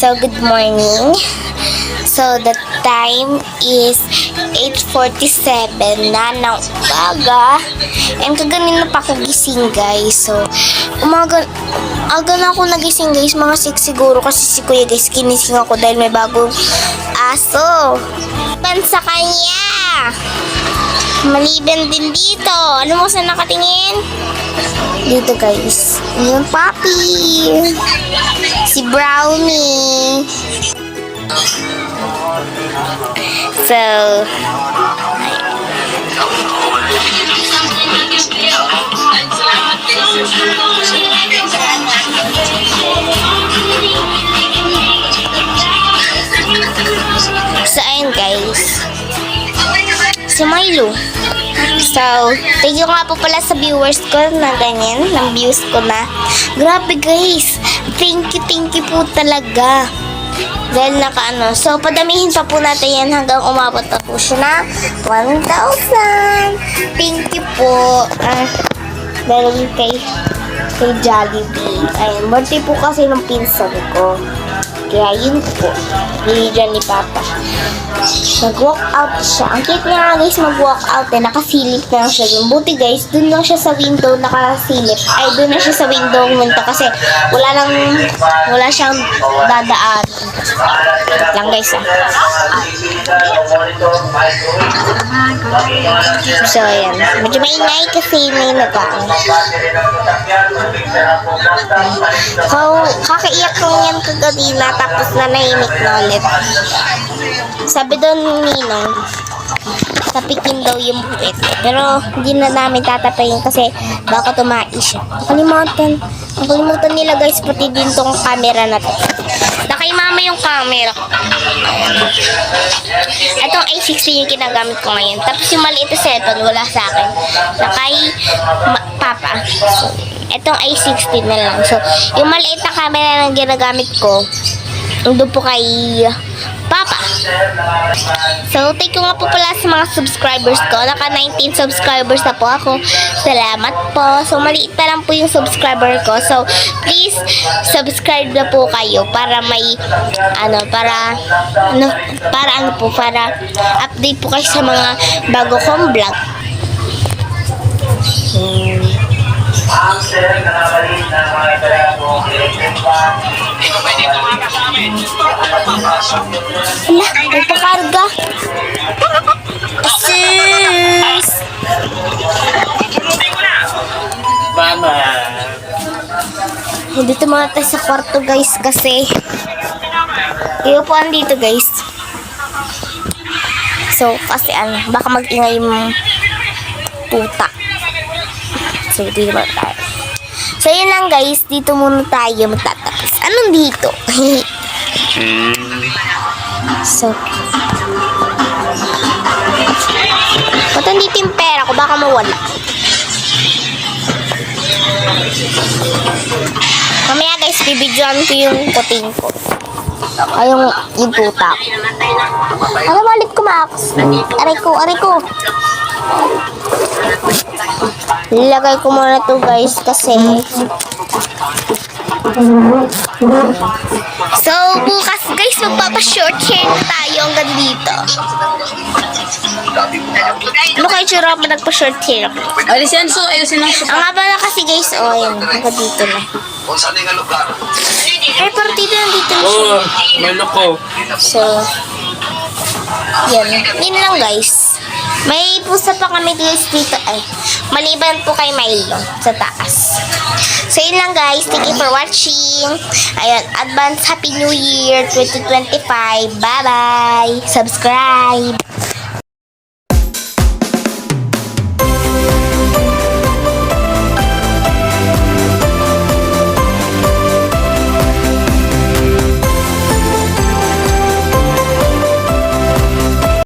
So, good morning. So, the time is 8:47 na ng umaga. And kaganina pa ako gising, guys. So, aga na ako nagising, guys. Mga 6 siguro kasi si Kuya, guys, kinising ako dahil may bagong aso. Pan sa kanya. Maliban din dito. Ano mo saan nakatingin? Dito, guys. Yung puppy. Si Brownie. So, ayun, guys. Si Milo. So, thank you nga po pala sa viewers ko na ganyan, ng views ko na. Grabe, guys. Thank you po talaga. Dahil nakaano. So, padamihin pa po natin yan hanggang umabot na po siya na 1,000. Thank you po. Dahil kay Jollibee. Ayun, birthday po kasi ng pinsan ko. Kaya yun po. Binigyan ni Papa. Nag-walk out siya. Ang cute niya nga, guys, mag-walk out. Nakasilip na lang siya dun. Buti, guys, dun lang siya sa window nakasilip. Ay, dun na siya sa window munta kasi wala siyang dadaan. Lang, guys, So, ayan. Medyo maingay kasi may nag-aan. So, kakaiyak ko yan kagabi na tapos na nahimik na ulit. Sabi doon ni Ninong, tapikin daw yung puwet. Pero hindi na namin tatapayin kasi baka tumai siya. Nakalimutan nila, guys, pati din tong camera na to. Nakay mama yung camera. Itong A60 yung ginagamit ko ngayon. Tapos yung maliit na cellphone wala sa akin. Nakay Papa. So, itong A60 na lang. So, yung maliit na camera na ginagamit ko, doon po kay Papa. So, thank you nga po pala sa mga subscribers ko. Naka 19 subscribers na po ako. Salamat po. So, maliit na lang po yung subscriber ko. So, please, subscribe na po kayo para may, para update po kayo sa mga bago kong vlog. Nagpakarga. Sis! Mama. Dito muna tayo sa kwarto, guys, kasi iupuan dito, guys. So, kasi baka mag-ingay yung tuta. So, dito muna tayo. So, yun lang, guys. Dito muna tayo magtatapos. Anong dito? So, ba't nandito yung pera ko? Baka mawala. Mamaya, guys, bibidyoan ko yung puting ko. Ay, yung tuta ko. Ano, balik ko, Max? Aray ko. Nilagay ko muna to, guys, kasi so, bukas, guys, magpapa-short hair na tayo hanggang dito. Ano kayo tsura pa nagpa-short hair ako? Alisin ang Ang haba na kasi, guys, ayan, hanggang dito na. Ay, pero dito na siya. Maloko. So, yun lang, guys. May pusa pa kami, guys, dito. Ay, maliban po kay Milo sa taas. So, yun lang, guys. Thank you for watching. Ayun, advance Happy New Year 2025. Bye-bye. Subscribe.